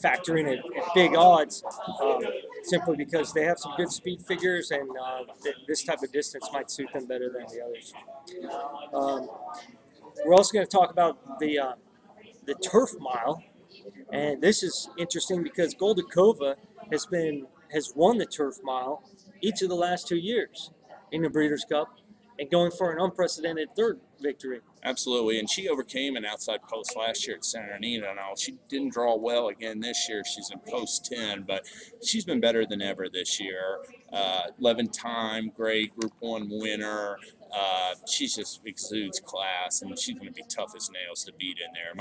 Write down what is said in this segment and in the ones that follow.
factor in at big odds, simply because they have some good speed figures, and this type of distance might suit them better than the others. We're also going to talk about the turf mile, and this is interesting because Goldakova has won the turf mile each of the last 2 years in the Breeders' Cup, and going for an unprecedented third victory. Absolutely, and she overcame an outside post last year at Santa Anita. Now, she didn't draw well again this year. She's in post 10, but she's been better than ever this year. 11-time grade Group 1 winner. She just exudes class, and she's going to be tough as nails to beat in there.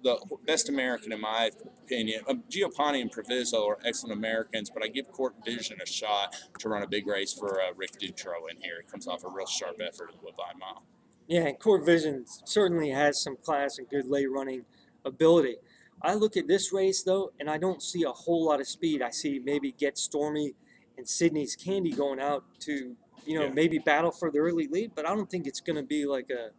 The best American, in my opinion, Giopani and Proviso are excellent Americans, but I give Court Vision a shot to run a big race for Rick Dutro in here. He comes off a real sharp effort at the Woodbine Mile. Yeah, and Court Vision certainly has some class and good late running ability. I look at this race, though, and I don't see a whole lot of speed. I see maybe Get Stormy and Sydney's Candy going out to, maybe battle for the early lead, but I don't think it's going to be like a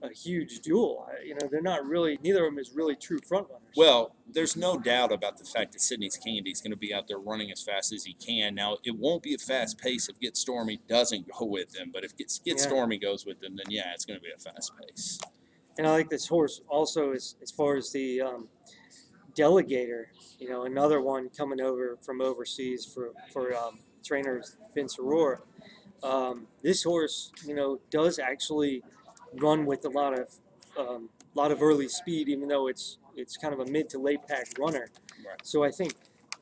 huge duel. They're not really, neither of them is really true front runners. Well, there's no doubt about the fact that Sydney's Candy is going to be out there running as fast as he can. Now, it won't be a fast pace if Get Stormy doesn't go with him, but if Get Stormy goes with him, then yeah, it's going to be a fast pace. And I like this horse also as far as the Delegator, another one coming over from overseas for trainer Vince Aurora. This horse, does actually run with a lot of early speed, even though it's kind of a mid to late pack runner. Right. So I think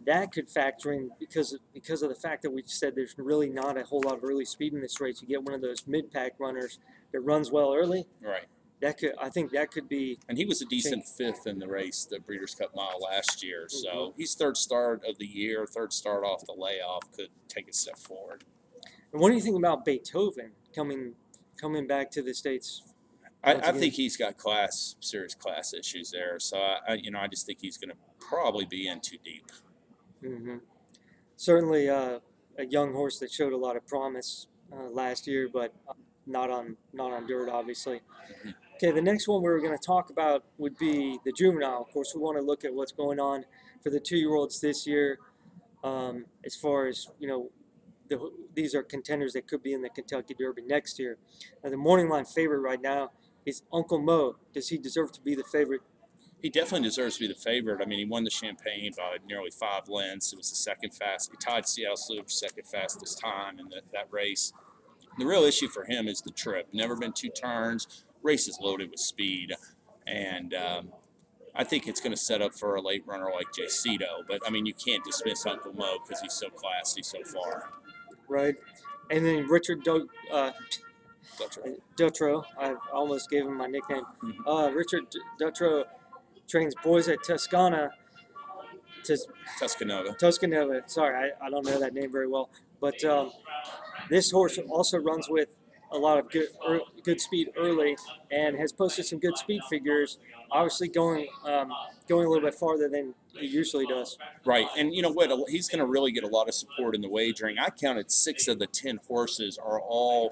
that could factor in because of the fact that we said there's really not a whole lot of early speed in this race. You get one of those mid pack runners that runs well early. Right. I think that could be. And he was a decent fifth in the race, the Breeders' Cup Mile last year. So he's third start of the year, third start off the layoff, could take a step forward. And what do you think about Beethoven coming back to the States? I think he's got serious class issues there. So I just think he's going to probably be in too deep. Mm-hmm. Certainly a young horse that showed a lot of promise last year, but not on dirt, obviously. Mm-hmm. Okay, the next one we're going to talk about would be the Juvenile. Of course, we want to look at what's going on for the 2-year-olds this year. As far as these are contenders that could be in the Kentucky Derby next year. Now, the morning line favorite right now is Uncle Mo. Does he deserve to be the favorite? He definitely deserves to be the favorite. I mean, he won the Champagne by nearly 5 lengths. It was the second fast. He tied Seattle Slew for second fastest time in that race. The real issue for him is the trip. Never been 2 turns. Race is loaded with speed. And I think it's going to set up for a late runner like Jay Cito. But, I mean, you can't dismiss Uncle Mo because he's so classy so far. Right. And then Richard Dutro. I almost gave him my nickname. Mm-hmm. Richard Dutro trains boys at Tuscanova. Sorry, I don't know that name very well. But this horse also runs with a lot of good speed early and has posted some good speed figures, obviously going a little bit farther than he usually does. Right, and you know what? He's going to really get a lot of support in the wagering. I counted 6 of the 10 horses are all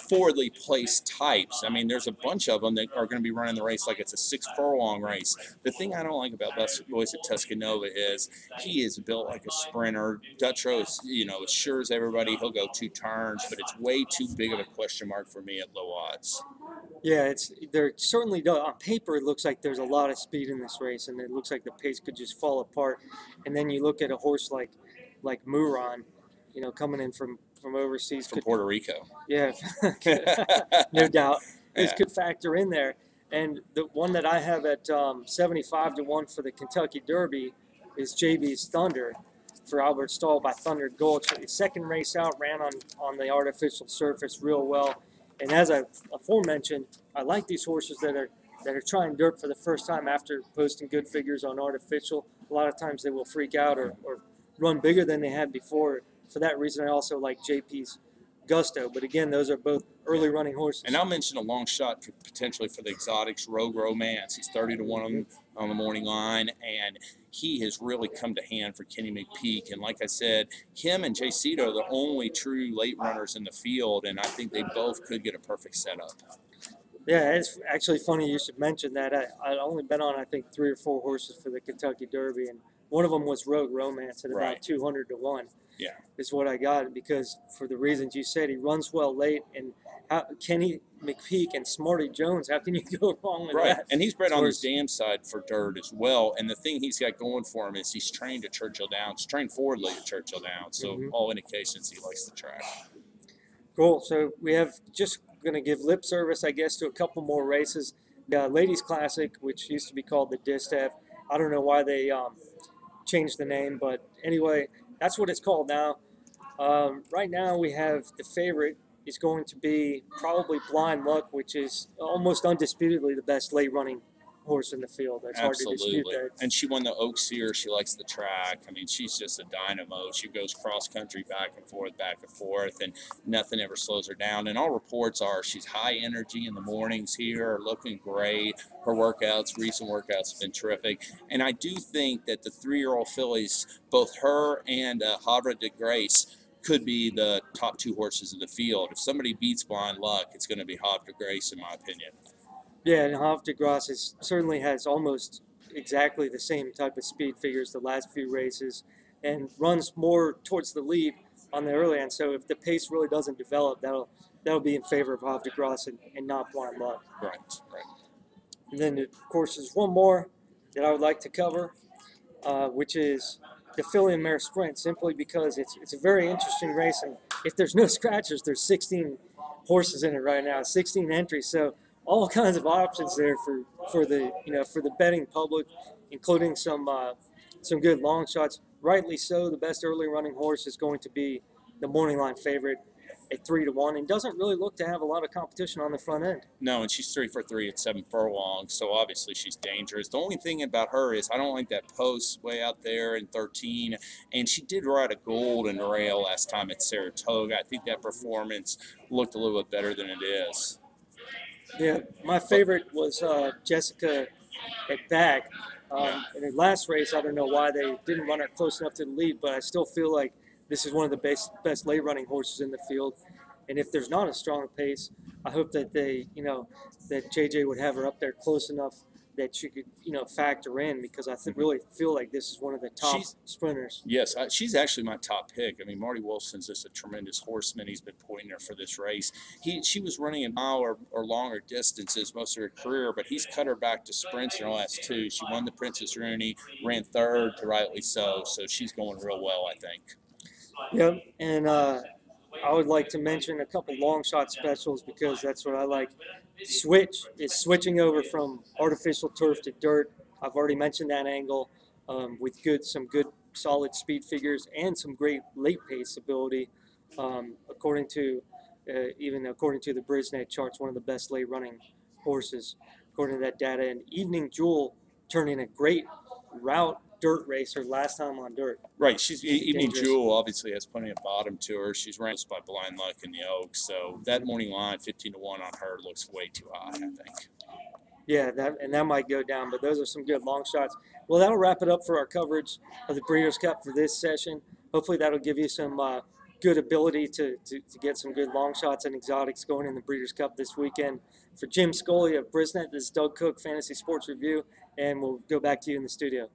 forwardly placed types. I mean, there's a bunch of them that are going to be running the race like it's a 6-furlong race. The thing I don't like about boys at Tuscanova is he is built like a sprinter. Dutro is, as sure as everybody, he'll go 2 turns, but it's way too big of a question mark for me at low odds. Yeah, there certainly does. On paper, it looks like there's a lot of speed in this race, and it looks like the pace could just fall apart. And then you look at a horse like Muran, coming in from overseas. From Puerto Rico. Yeah, no doubt. This Yeah. could factor in there. And the one that I have at 75-1 for the Kentucky Derby is JB's Thunder for Albert Stahl by Thunder Gulch. The second race out, ran on the artificial surface real well. And as I aforementioned, I like these horses that are trying dirt for the first time after posting good figures on artificial. A lot of times they will freak out or run bigger than they had before. For that reason, I also like JP's Gusto. But again, those are both early running horses. And I'll mention a long shot potentially for the exotics, Rogue Romance. He's 30-1 on the morning line, and he has really come to hand for Kenny McPeak. And like I said, him and Jay Cito are the only true late runners in the field, and I think they both could get a perfect setup. Yeah, it's actually funny you should mention that. I only been on, I think, 3 or 4 horses for the Kentucky Derby, and one of them was Rogue Romance at about Right. 200 to 1 Yeah. is what I got, because for the reasons you said, he runs well late, and Kenny McPeak and Smarty Jones, how can you go wrong with Right, that? and he's bred As on far his as- dam side for dirt as well. And the thing he's got going for him is he's trained at Churchill Downs, trained forwardly at Churchill Downs. So Mhm. all indications he likes the track. Cool. So we have just going to give lip service, I guess, to a couple more races. The Ladies Classic, which used to be called the Distaff. I don't know why they changed the name, but anyway, that's what it's called now. Right now, we have the favorite is going to be probably Blind Luck, which is almost undisputedly the best late running horse in the field. It's hard to dispute Absolutely. that. And she won the Oaks here. She likes the track. I mean, she's just a dynamo. She goes cross country back and forth, and nothing ever slows her down. And all reports are she's high energy in the mornings here, looking great. Her workouts, recent workouts have been terrific. And I do think that the 3-year-old fillies, both her and Havre de Grace, could be the top 2 horses in the field. If somebody beats Blind Luck, it's going to be Havre de Grace, in my opinion. Yeah, and Havre de Grace certainly has almost exactly the same type of speed figures the last few races, and runs more towards the lead on the early end. So if the pace really doesn't develop, that'll be in favor of Havre de Grace and not Blind Luck. Right, right. And then, of course, there's one more that I would like to cover, which is the filly and Mare Sprint, simply because it's a very interesting race. And if there's no scratchers, there's 16 horses in it right now, 16 entries. So all kinds of options there for the betting public, including some good long shots. Rightly so, the best early running horse is going to be the morning line favorite at 3 to 1, and doesn't really look to have a lot of competition on the front end. No, and she's 3 for 3 at 7 furlongs, so obviously she's dangerous. The only thing about her is I don't like that post way out there in 13, and she did ride a golden rail last time at Saratoga. I think that performance looked a little bit better than it is. Yeah, my favorite was Jessica at back. In the last race, I don't know why they didn't run her close enough to the lead, but I still feel like this is one of the best late running horses in the field. And if there's not a strong pace, I hope that that JJ would have her up there close enough that she could, factor in, because I really feel like this is one of the top sprinters. Yes, she's actually my top pick. I mean, Marty Wolfson's just a tremendous horseman. He's been pointing her for this race. She was running a mile or longer distances most of her career, but he's cut her back to sprints in the last 2. She won the Princess Rooney, ran 3rd, rightly so she's going real well, I think. Yep, and I would like to mention a couple long shot specials, because that's what I like. Switch is switching over from artificial turf to dirt. I've already mentioned that angle, with some good solid speed figures and some great late pace ability. According to the Brisnet charts, one of the best late running horses according to that data. And Evening Jewel turned in a great route dirt racer last time on dirt. Right, she's Evening dangerous. Jewel obviously has plenty of bottom to her. She's ran by Blind Luck in the Oaks, so that morning line 15 to 1 on her looks way too high, I think. Yeah, that might go down, but those are some good long shots. Well, that'll wrap it up for our coverage of the Breeders' Cup for this session. Hopefully that'll give you some good ability to get some good long shots and exotics going in the Breeders' Cup this weekend. For Jim Scully of Brisnet, this is Doug Cooke, Fantasy Sports Review, and we'll go back to you in the studio.